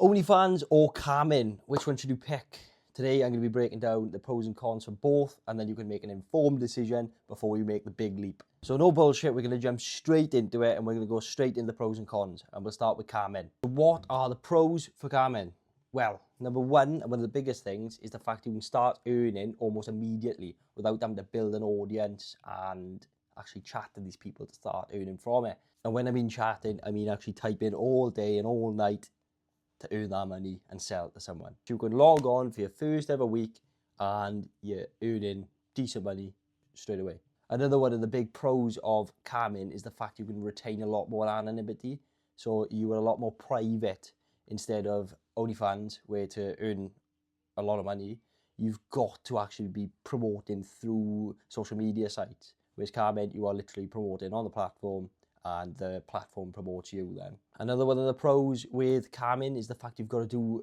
OnlyFans or camming, which one should you pick? Today I'm going to be breaking down the pros and cons for both, and then you can make an informed decision before you make the big leap. So no bullshit, we're going to jump straight into it and we're going to go straight into the pros and cons, and we'll start with camming. So what are the pros for camming? Well, number one, and one of the biggest things, is the fact you can start earning almost immediately without having to build an audience and actually chat to these people to start earning from it. And when I mean chatting, I mean actually typing all day and all night to earn that money and sell it to someone. So you can log on for your first ever week and you're earning decent money straight away. Another one of the big pros of camming is the fact you can retain a lot more anonymity. So you are a lot more private instead of OnlyFans, where to earn a lot of money, you've got to actually be promoting through social media sites. Whereas camming, you are literally promoting on the platform and the platform promotes you then. Another one of the pros with camming is the fact you've got to do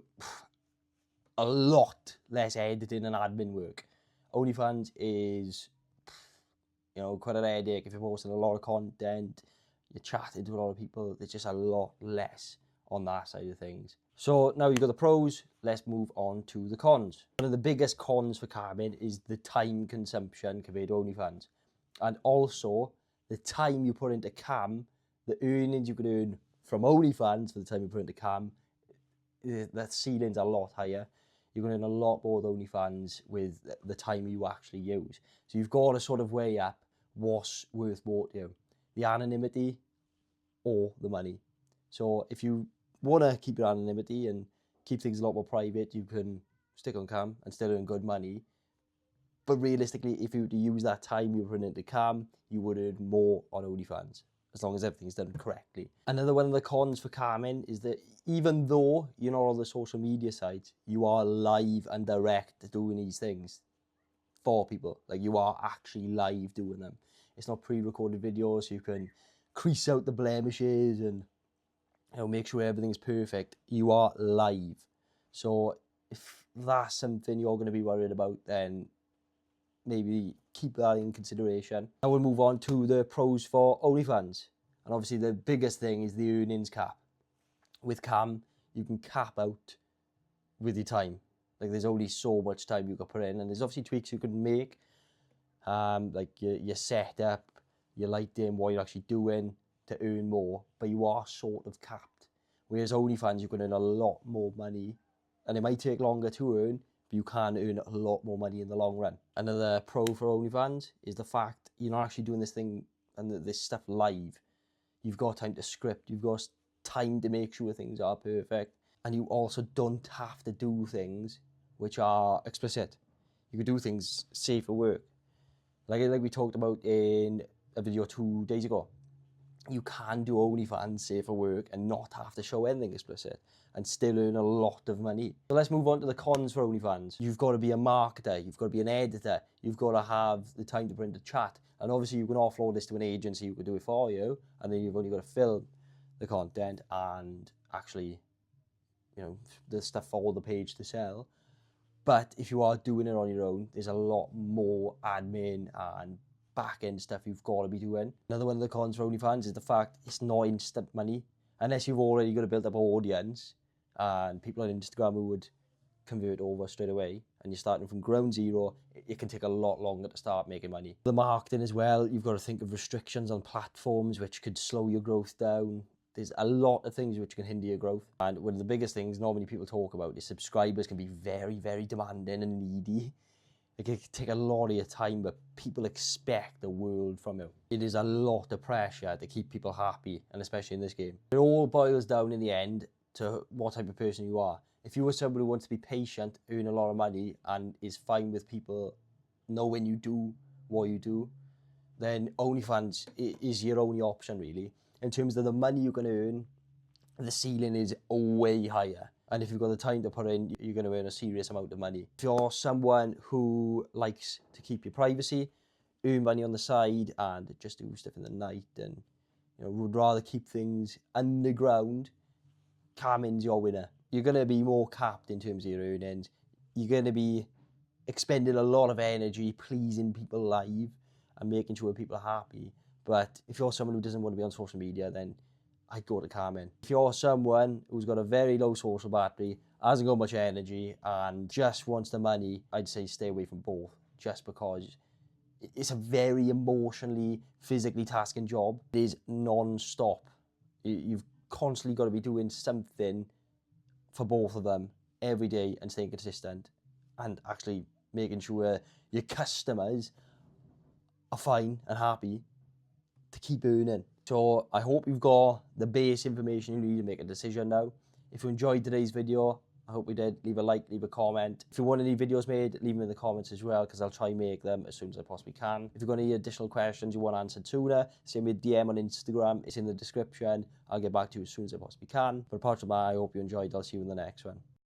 a lot less editing and admin work. OnlyFans is, quite an headache if you're posting a lot of content, you're chatting to a lot of people. There's just a lot less on that side of things. So now you've got the pros, let's move on to the cons. One of the biggest cons for camming is the time consumption compared to OnlyFans. And also, the time you put into cam, the earnings you could earn from OnlyFans for the time you put into cam, that ceiling's a lot higher. You're going to earn a lot more with OnlyFans with the time you actually use. So you've got to sort of weigh up what's worth more to you, the anonymity or the money. So if you want to keep your anonymity and keep things a lot more private, you can stick on cam and still earn good money. But realistically, if you were to use that time you put into cam, you would earn more on OnlyFans, as long as everything's done correctly. Another one of the cons for camming is that even though you're not on the social media sites, you are live and direct doing these things for people. Like, you are actually live doing them. It's not pre-recorded videos, so you can crease out the blemishes and make sure everything's perfect. You are live. So if that's something you're going to be worried about, then maybe keep that in consideration. Now we'll move on to the pros for OnlyFans. And obviously the biggest thing is the earnings cap. With cam, you can cap out with your time. Like, there's only so much time you can put in, and there's obviously tweaks you can make, like your setup, your lighting, what you're actually doing to earn more, but you are sort of capped. Whereas OnlyFans, you can earn a lot more money, and it might take longer to earn, but you can earn a lot more money in the long run. Another pro for OnlyFans is the fact you're not actually doing this thing and this stuff live. You've got time to script, you've got time to make sure things are perfect, and you also don't have to do things which are explicit. You could do things safe for work. Like we talked about in a video 2 days ago. You can do OnlyFans safe for work and not have to show anything explicit and still earn a lot of money. So let's move on to the cons for OnlyFans. You've got to be a marketer, you've got to be an editor, you've got to have the time to put into chat. And obviously you can offload this to an agency who can do it for you, and then you've only got to film the content and actually, the stuff for the page to sell. But if you are doing it on your own, there's a lot more admin and back-end stuff you've got to be doing. Another one of the cons for OnlyFans is the fact it's not instant money. Unless you've already got to build up an audience and people on Instagram who would convert over straight away, and you're starting from ground zero, it can take a lot longer to start making money. The marketing as well, you've got to think of restrictions on platforms which could slow your growth down. There's a lot of things which can hinder your growth. And one of the biggest things normally people talk about is subscribers can be very, very demanding and needy. It can take a lot of your time, but people expect the world from you. It is a lot of pressure to keep people happy, and especially in this game. It all boils down in the end to what type of person you are. If you are someone who wants to be patient, earn a lot of money, and is fine with people knowing you do what you do, then OnlyFans is your only option, really. In terms of the money you can earn, the ceiling is way higher. And if you've got the time to put in, you're going to earn a serious amount of money. If you're someone who likes to keep your privacy, earn money on the side, and just do stuff in the night, and would rather keep things underground, camming's your winner. You're going to be more capped in terms of your earnings. You're going to be expending a lot of energy pleasing people live and making sure people are happy. But if you're someone who doesn't want to be on social media, then I'd go to Carmen. If you're someone who's got a very low social battery, hasn't got much energy, and just wants the money, I'd say stay away from both, just because it's a very emotionally, physically tasking job. It is non-stop. You've constantly got to be doing something for both of them every day and staying consistent and actually making sure your customers are fine and happy to keep earning. So I hope you've got the base information you need to make a decision now. If you enjoyed today's video, I hope you did. Leave a like, leave a comment. If you want any videos made, leave them in the comments as well, because I'll try and make them as soon as I possibly can. If you've got any additional questions you want answered sooner, send me a DM on Instagram. It's in the description. I'll get back to you as soon as I possibly can. But apart from that, I hope you enjoyed. I'll see you in the next one.